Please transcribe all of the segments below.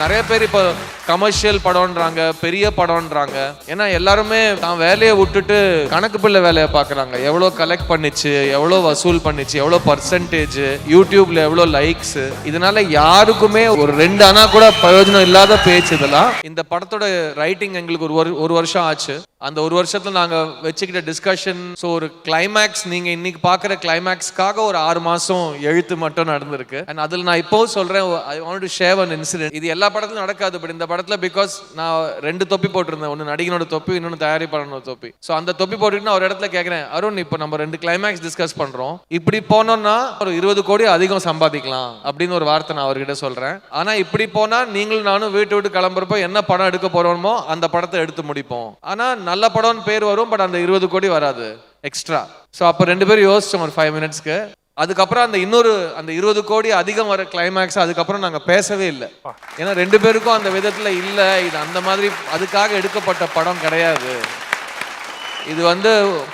நிறைய பேர் இப்போ கமர்ஷியல் படம்ன்றாங்க, பெரிய படம்ன்றாங்க. ஏன்னா எல்லாருமே தான் வேலையை விட்டுட்டு கணக்கு பிள்ளை வேலையை பார்க்குறாங்க. எவ்வளோ கலெக்ட் பண்ணிச்சு, எவ்வளோ வசூல் பண்ணிச்சு, எவ்வளோ பர்சன்டேஜ், யூடியூப்ல எவ்வளோ லைக்ஸ். இதனால யாருக்குமே ஒரு 2 அணா கூட பிரயோஜனம் இல்லாத பேச்சு இதெல்லாம். இந்த படத்தோட ரைட்டிங் எங்களுக்கு ஒரு வருஷம் ஆச்சு. அந்த ஒரு வருஷத்துல நாங்க வச்சுக்கிட்ட டிஸ்கஷன், ஸோ ஒரு கிளைமேக்ஸ், நீங்க இன்னைக்கு பாக்குற கிளைமேக்ஸ்க்காக ஒரு 6 மாசம் எழுத்து மட்டும் நடந்திருக்கு. அண்ட் அதில் நான் இப்போ சொல்றேன், I want to share one incident. இது எல்லா படத்துலையும் நடக்காது, பட் இந்த படத்துல பிகாஸ் நான் 2 தொப்பி போட்டிருந்தேன். ஒன்னு நடிகனோட தொப்பி, இன்னொன்று தயாரிப்பாளனோட தொப்பி. ஸோ அந்த தொப்பி போட்டுட்டு நான் ஒரு இடத்துல கேட்கிறேன், அருண் இப்போ நம்ம 2 கிளைமேக்ஸ் டிஸ்கஸ் பண்றோம், இப்படி போனோம்னா ஒரு 20 கோடி அதிகம் சம்பாதிக்கலாம் அப்படின்னு ஒரு வார்த்தை நான் அவர்கிட்ட சொல்றேன். ஆனா இப்படி போனா நீங்களும் நானும் வீட்டு விட்டு கிளம்புறப்போ என்ன படம் எடுக்க போறோமோ அந்த படத்தை எடுத்து முடிப்போம். ஆனா நல்ல படம்னு பேர் வரும், பட் அந்த 20 கோடி வராது எக்ஸ்ட்ரா. ஸோ அப்போ 2 பேரும் யோசிச்சோம் ஒரு 5 மினிட்ஸ்க்கு. அதுக்கப்புறம் அந்த 20 கோடி அதிகம் வர கிளைமேக்ஸ் அதுக்கப்புறம் நாங்கள் பேசவே இல்லை. ஏன்னா 2 பேருக்கும் அந்த விதத்தில் இல்லை, இது அந்த மாதிரி அதுக்காக எடுக்கப்பட்ட படம் கிடையாது. இது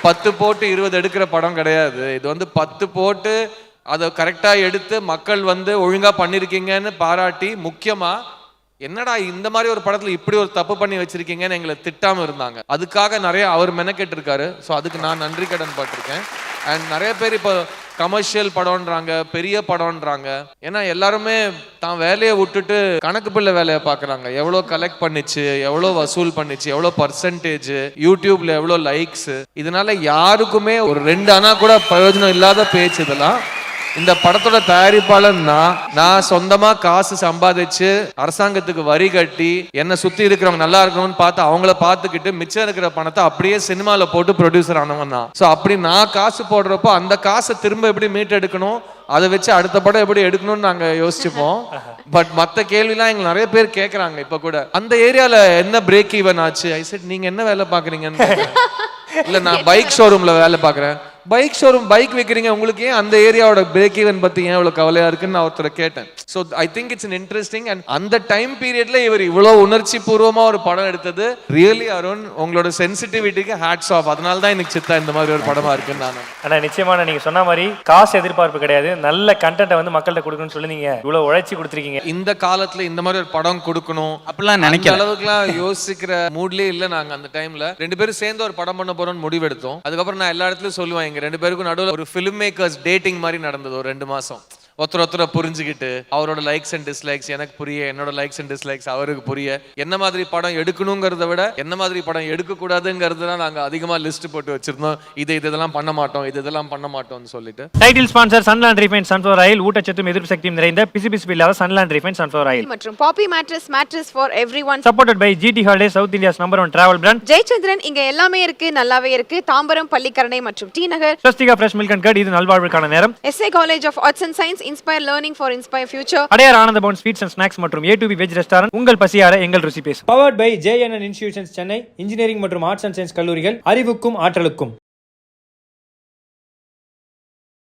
10 போட்டு 20 எடுக்கிற படம் கிடையாது. இது 10 போட்டு அதை கரெக்டாக எடுத்து மக்கள் ஒழுங்காக பண்ணியிருக்கீங்கன்னு பாராட்டி, முக்கியமாக என்னடா இந்த மாதிரி ஒரு படத்துல இப்படி ஒரு தப்பு பண்ணி வச்சிருக்கீங்கன்னு எங்களை திட்டாம இருந்தாங்க. அதுக்காக நிறைய அவர் மெனக்கெட்டு இருக்காரு. ஸோ அதுக்கு நான் நன்றி கடன் பட்டிருக்கேன். அண்ட் நிறைய பேர் இப்போ கமர்ஷியல் படம்ன்றாங்க, பெரிய படம்ன்றாங்க. ஏன்னா எல்லாருமே தான் வேலையை விட்டுட்டு கணக்கு பிள்ளை வேலையை பார்க்குறாங்க. எவ்வளோ கலெக்ட் பண்ணிச்சு, எவ்வளோ வசூல் பண்ணிச்சு, எவ்வளோ பர்சன்டேஜ், யூடியூப்ல எவ்வளோ லைக்ஸ். இதனால யாருக்குமே ஒரு 2 அணா கூட பிரயோஜனம் இல்லாத பேச்சு இதெல்லாம். இந்த படத்தோட தயாரிப்பாளர் நான் சொந்தமா காசு சம்பாதிச்சு அரசாங்கத்துக்கு வரி கட்டி என்ன சுத்தி இருக்கிறவங்க நல்லா இருக்கணும்னு பார்த்து அவங்கள பார்த்துக்கிட்டு மிச்சம் இருக்கிற பணத்தை அப்படியே சினிமால போட்டு ப்ரொடியூசர் ஆனவன் தான். ஸோ அப்படி நான் காசு போடுறப்போ அந்த காசை திரும்ப எப்படி மீட் எடுக்கணும், அதை வச்சு அடுத்த படம் எப்படி எடுக்கணும்னு நாங்க யோசிச்சுப்போம். பட் மற்ற கேள்விலாம் எங்களுக்கு நிறைய பேர் கேட்கறாங்க. இப்ப கூட அந்த ஏரியால என்ன பிரேக் ஈவன் ஆச்சு, ஐ செட் நீங்க என்ன வேலை பாக்குறீங்கன்னு. இல்ல நான் பைக் ஷோரூம்ல வேலை பாக்குறேன். பைக் ஷோரூம் பைக் வைக்கிறீங்க, உங்களுக்கு ஏன் அந்த ஏரியாவோட பிரேக் ஈவன் பத்தி ஏன் இவ்வளவு கவலையா இருக்குன்னு நான் ஒருத்தரை கேட்டேன். So I think it's interesting. And அந்த டைம் பீரியட்ல இவர் இவ்வளவு உணர்ச்சி பூர்வமா ஒரு படம் எடுத்தது ரியலி அருண், உங்களோட சென்சிட்டிவிட்டிக்கு ஹேட்ஸ் ஆஃப். அதனால தான் எனக்கு சித்தா இந்த மாதிரி ஒரு படமா இருக்குன்னு நான். ஆனா நிச்சயமான நீங்க சொன்ன மாதிரி காசு எதிர்பார்ப்பு கிடையாது, நல்ல கண்டென்ட்டை மக்கள்கிட்ட கொடுக்கணும்னு சொல்லி நீங்க இவ்வளவு உழைச்சி கொடுத்துருக்கீங்க. இந்த காலத்துல இந்த மாதிரி ஒரு படம் கொடுக்கணும் அப்படிலாம் நினைக்கிற அளவுக்குலாம் யோசிக்கிற மூட்லயே இல்ல. நாங்க அந்த டைம்ல 2 பேரும் சேர்ந்து ஒரு படம் பண்ண போறோம்னு முடிவெடுத்தோம். அதுக்கப்புறம் நான் எல்லா இடத்துலயும் சொல்லுவேன், எங்க 2 பேருக்கும் நடுவில் ஒரு ஃபிலிம் மேக்கர்ஸ் டேட்டிங் மாதிரி நடந்தது ஒரு 2 மாசம். ஒருத்தரை புரிஞ்சுக்கிட்டு அவரோட லைக்ஸ் அண்ட் டிஸ்லைக்ஸ் எனக்கு புரிய, என்னோட லைக்ஸ் அண்ட் டிஸ்லைக்ஸ் அவருக்கு புரிய, என்ன மாதிரி படம் எடுக்கணுங்கிறத விட என்ன மாதிரி படம் எடுக்க கூடாதுங்கிறது நாங்க அதிகமா லிஸ்ட் போட்டு வச்சிருந்தோம். இதெல்லாம் பண்ண மாட்டோம், இதெல்லாம் பண்ண மாட்டோம்னு சொல்லிட்டு. Title sponsor Sunland refined sunflower oil, ஊட்டச்சத்தும் எதிர்ப்பு சக்தியும் நிறைந்த பிசுபிசுப்பு இல்லாத சன்லாண்ட் ரீஃபைண்ட் சன்ஃப்ளவர் ஆயில் மற்றும் poppy mattress for everyone. Supported by GT holiday, south India's #1 travel brand. Jayachandran, இங்க எல்லாமே இருக்கு, நல்லாவே இருக்கு. தாம்பரம், பள்ளிக்கரணை மற்றும் T Nagar. Swastika fresh milk and curd, இது நல்வாழ்வுக்கான நேரம். SA college of arts and science, inspire learning for inspire future. Adyar Ananda Bhavan sweets and snacks மற்றும் A2B வெஜ் ரெஸ்டாரண்ட், உங்கள் பசியார எங்கள் ருசி பேசும். Powered by JNN institutions Chennai, engineering மற்றும் ஆர்ட்ஸ் அண்ட் சயின்ஸ் கல்லூரிகள், அறிவுக்கும் ஆற்றலுக்கும்.